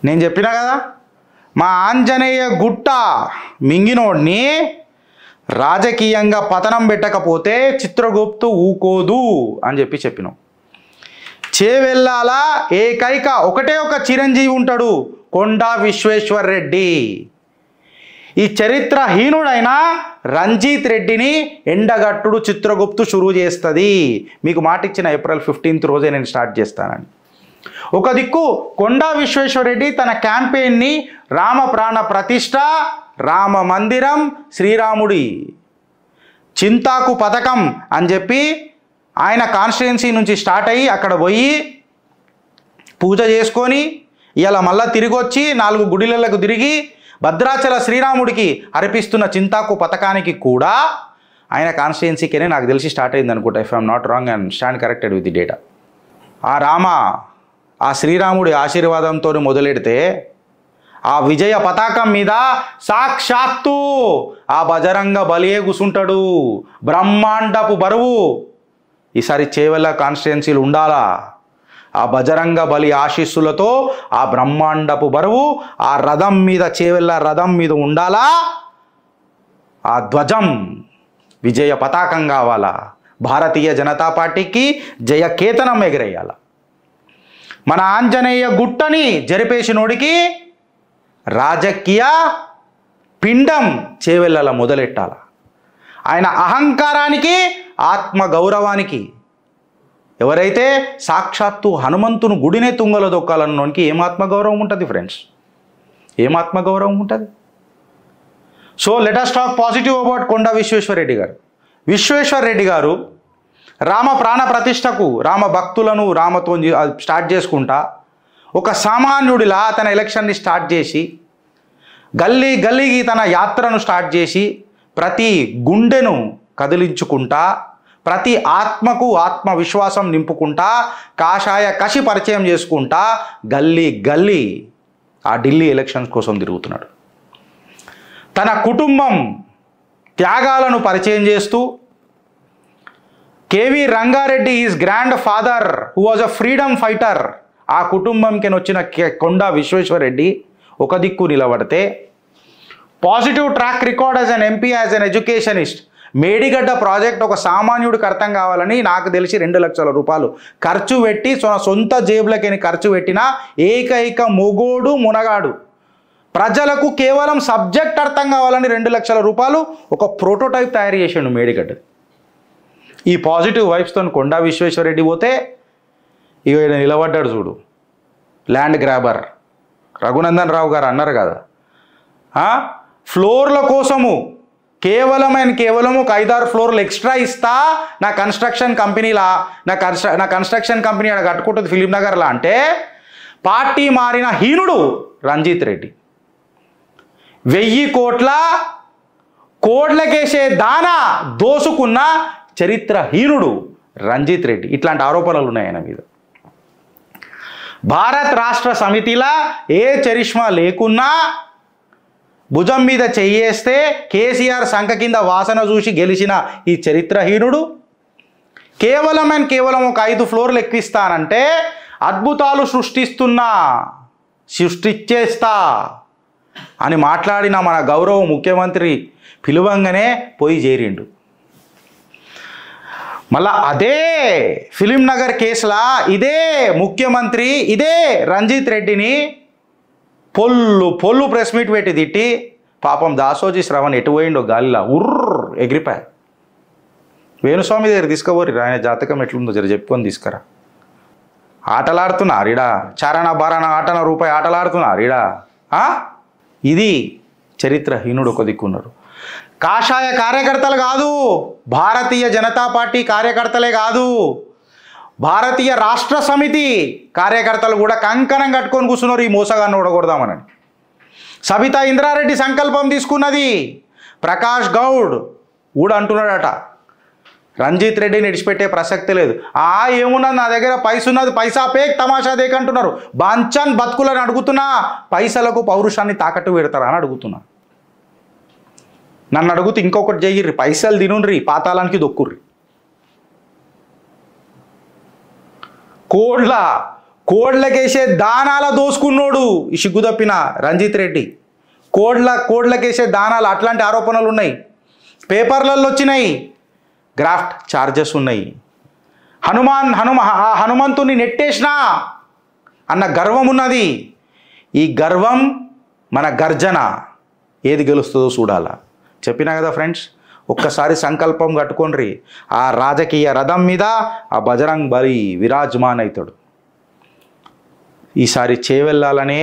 నేను చెప్పినా కదా, మా ఆంజనేయ గుట్ట మింగినోడిని రాజకీయంగా పతనం పెట్టకపోతే చిత్రగుప్తు ఊకోదు అని చెప్పినాం. చేవెళ్ళాల ఏకైక ఒకటే ఒక చిరంజీవి ఉంటాడు, కొండా విశ్వేశ్వర్ రెడ్డి. ఈ చరిత్రహీనుడైన రంజిత్ రెడ్డిని ఎండగట్టుడు చిత్రగుప్తు షురూ చేస్తుంది. మీకు మాట ఇచ్చిన ఏప్రిల్ 15 రోజే నేను స్టార్ట్ చేస్తానని. ఒక దిక్కు కొండా విశ్వేశ్వర్ రెడ్డి తన క్యాంపెయిన్ని రామ ప్రాణ ప్రతిష్ఠ, రామ మందిరం, శ్రీరాముడి చింతాకు పథకం అని చెప్పి ఆయన కాన్స్టిట్యుయెన్సీ నుంచి స్టార్ట్ అయ్యి అక్కడ పోయి పూజ చేసుకొని ఇలా మళ్ళా తిరిగి వచ్చి 4 గుడిలకు తిరిగి భద్రాచల శ్రీరాముడికి అర్పిస్తున్న చింతాకు పథకానికి కూడా ఆయన కాన్స్టిట్యుయెన్సీకేనే నాకు తెలిసి స్టార్ట్ అయింది అనుకుంటా. If I'm not wrong and stand corrected with the data. ఆ శ్రీరాముడి ఆశీర్వాదంతో మొదలెడితే ఆ విజయ పతాకం మీద సాక్షాత్తు ఆ బజరంగ బలియే కూసుంటాడు. బ్రహ్మాండపు బరువు ఈసారి చేవెళ్ళ కాన్స్టిట్యుయెన్సీలు ఉండాలా? ఆ బజరంగ బలి ఆశీస్సులతో ఆ బ్రహ్మాండపు బరువు ఆ రథం మీద, చేవెళ్ళ రథం మీద ఉండాలా? ఆ ధ్వజం విజయ పతాకం కావాలా? భారతీయ జనతా పార్టీకి జయకేతనం ఎగిరేయాల. మన ఆంజనేయ గుట్టని జరిపేసినోడికి రాజకీయ పిండం చేవెళ్ళల మొదలెట్టాల. ఆయన అహంకారానికి, ఆత్మగౌరవానికి, ఎవరైతే సాక్షాత్తు హనుమంతుని గుడినే తుంగలో దొక్కాలన్నోనికి ఏం ఆత్మగౌరవం ఉంటుంది ఫ్రెండ్స్? ఏం ఆత్మగౌరవం ఉంటుంది? So let us talk positive about Konda Vishweshwar Reddy garu. Vishweshwar Reddy గారు రామ ప్రాణ ప్రతిష్టకు, రామ భక్తులను రామతో స్టార్ట్ చేసుకుంటా ఒక సామాన్యుడిలా తన ఎలక్షన్ని స్టార్ట్ చేసి గల్లీ గల్లీకి తన యాత్రను స్టార్ట్ చేసి ప్రతి గుండెను కదిలించుకుంటా, ప్రతి ఆత్మకు ఆత్మవిశ్వాసం నింపుకుంటా, కాషాయ కసి పరిచయం చేసుకుంటా గల్లీ గల్లీ ఆ ఢిల్లీ ఎలక్షన్స్ కోసం తిరుగుతున్నాడు. తన కుటుంబం త్యాగాలను పరిచయం చేస్తూ K V Ranga Reddy is grandfather who was a freedom fighter. ఆ కుటుంబంకి వచ్చిన కొండా విశ్వేశ్వర్ రెడ్డి ఒక దిక్కు నిలబడితే, positive track record as an MP, as an educationist, Medigadda project ఒక సామాన్యుడికి అర్థం కావాలని నాకు తెలిసి 2 లక్షల రూపాయలు ఖర్చు పెట్టి సొంత జేబులకి ఖర్చు పెట్టిన ఏకైక మొగోడు మునగాడు. ప్రజలకు కేవలం సబ్జెక్ట్ అర్థం కావాలని 2 లక్షల రూపాయలు ఒక ప్రోటోటైప్ తయారు చేసాడు మేడిగడ్డ. ఈ పాజిటివ్ వైబ్స్తో కొండా విశ్వేశ్వర్ రెడ్డి పోతే ఇక ఈయన నిలబడ్డాడు చూడు, ల్యాండ్ గ్రాబర్. రఘునందన్ రావు గారు అన్నారు కదా, ఫ్లోర్ల కోసము కేవలం ఒక 5-6 ఫ్లోర్లు ఎక్స్ట్రా ఇస్తా నా కన్స్ట్రక్షన్ కంపెనీలా, నా కన్స్ట్రక్షన్ కంపెనీ అక్కడ కట్టుకుంటుంది ఫిలిం నగర్లా అంటే పార్టీ మారిన హీనుడు రంజిత్ రెడ్డి. 1000 కోట్లకేసే దానా దోసుకున్న చరిత్రహీనుడు రంజిత్ రెడ్డి. ఇట్లాంటి ఆరోపణలు ఉన్నాయి ఆయన మీద. భారత్ రాష్ట్ర సమితిలా ఏ చరిష్మా లేకున్నా భుజం మీద చెయ్యేస్తే కేసీఆర్ సంఖ కింద వాసన చూసి గెలిచిన ఈ చరిత్రహీనుడు కేవలం ఒక 5 ఫ్లోర్లు ఎక్కిస్తానంటే అద్భుతాలు సృష్టించేస్తా అని మాట్లాడిన మన గౌరవ ముఖ్యమంత్రి పిలువంగానే పోయి చేరిండు. మళ్ళా అదే ఫిలిం నగర్ కేసులా ఇదే ముఖ్యమంత్రి ఇదే రంజిత్ రెడ్డిని పొల్లు ప్రెస్ మీట్ పెట్టి తిట్టి పాపం దాసోజీ శ్రవణ్ ఎటు పోయిండో గాలిలా ఎగిరిపోయా. వేణుస్వామి దగ్గర తీసుకుపోరు, ఆయన జాతకం ఎట్లుందో జర చెప్పుకొని తీసుకురా. ఆటలాడుతున్నారు ఈడ, చారణ బారాణ ఆటన రూపాయి ఆటలాడుతున్నారు ఈడ. ఇది చరిత్రహీనుడు ఒక దిక్కున్నారు. కాషాయ కార్యకర్తలు కాదు, భారతీయ జనతా పార్టీ కార్యకర్తలే కాదు, భారతీయ రాష్ట్ర సమితి కార్యకర్తలు కూడా కంకణం కట్టుకొని కూర్చున్నారు ఈ మోసగాన్ని ఓడగొడదామని. సబితా ఇంద్రారెడ్డి సంకల్పం తీసుకున్నది. ప్రకాష్ గౌడ్ కూడా అంటున్నాడట రంజిత్ రెడ్డిని విడిచిపెట్టే ప్రసక్తి లేదు. ఏమున్నది నా దగ్గర ఉన్నది పైసా పేక్ తమాషా దేకంటున్నారు. బాంచన్ బతుకులని అడుగుతున్నా, పైసలకు పౌరుషాన్ని తాకట్టు పెడతారా అని అడుగుతున్నా. నన్ను అడుగుతూ ఇంకొకటి చెయ్యిర్రి, పైసలు తినుండ్రి, పాతాళానికి దొక్కుర్రి. కోడ్లకేసే దానాల దోసుకున్నోడు ఈ సిగ్గు తప్పిన రంజిత్ రెడ్డి. కోడ్లకేసే దానాలు అట్లాంటి ఆరోపణలు ఉన్నాయి, పేపర్లలో వచ్చినాయి, గ్రాఫ్ట్ ఛార్జెస్ ఉన్నాయి. హనుమంతుని నెట్టేసినా అన్న గర్వం ఉన్నది. ఈ గర్వం మన గర్జన ఏది గెలుస్తుందో చూడాలా. చెప్పినా కదా ఫ్రెండ్స్, ఒక్కసారి సంకల్పం కట్టుకోండి, ఆ రాజకీయ రథం మీద ఆ బజరంగ్ బలి విరాజమాన్ అవుతాడు. ఈసారి చేవెళ్ళాలనే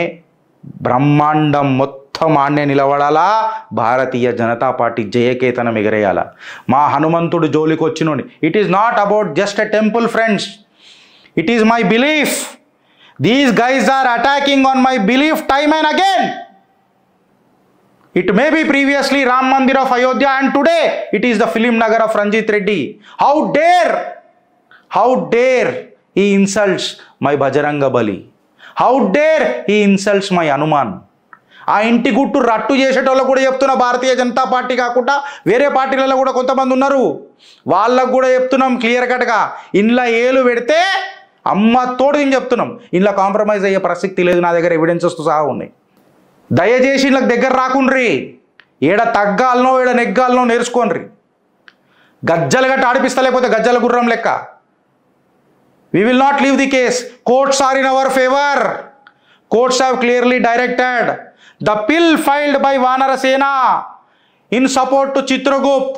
బ్రహ్మాండం మొత్తం ఆడనే నిలబడాలా, భారతీయ జనతా పార్టీ జయకేతనం ఎగరేయాల. మా హనుమంతుడు జోలికి వచ్చినోని, it is not about just a temple friends, it is my belief. These guys are attacking on my belief time and again. It may be previously Ram Mandir of Ayodhya and today it is the Film Nagar of Ranjit Reddy. How dare he insults my Bajranga Bali. How dare he insults my Hanuman. ఆ ఇంటి గుట్టు రట్టు చేసేటోళ్ళు కూడా చెప్తున్నా, Bharatiya Janata party కాకుండా వేరే పార్టీలలో కూడా కొంతమంది ఉన్నారు, వాళ్ళకు కూడా చెప్తున్నాం క్లియర్ కట్గా, ఇంట్లో ఏలు పెడితే అమ్మ తోడు నేను చెప్తున్నాం, ఇంట్లో కాంప్రమైజ్ అయ్యే ప్రసక్తి లేదు, నా దగ్గర ఎవిడెన్సెస్తో సహా ఉన్నాయి. దయచేసి ఇళ్ళకి దగ్గర రాకుండ్రి, ఏడ తగ్గాలనో ఏడ నెగ్గాలనో నేర్చుకోండి. గజ్జలు గట్టి ఆడిపిస్తా, లేకపోతే గజ్జల గుర్రం లెక్క. We will not leave the case. Courts are in our favor. Courts have clearly directed. The bill filed by Vanara Sena in support to Chitragupta.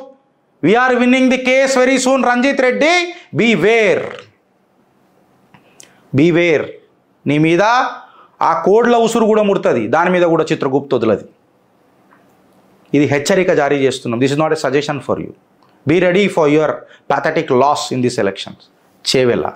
We are winning the case very soon. Ranjit Reddy, beware. Beware. నీ మీద ఆ కోడ్ల ఉసురు కూడా ముడుతుంది, దాని మీద కూడా చిత్రగుప్త వదలది. ఇది హెచ్చరిక జారీ చేస్తున్నాం. This is not a suggestion for you. Be ready for your pathetic loss in this elections. Chevella.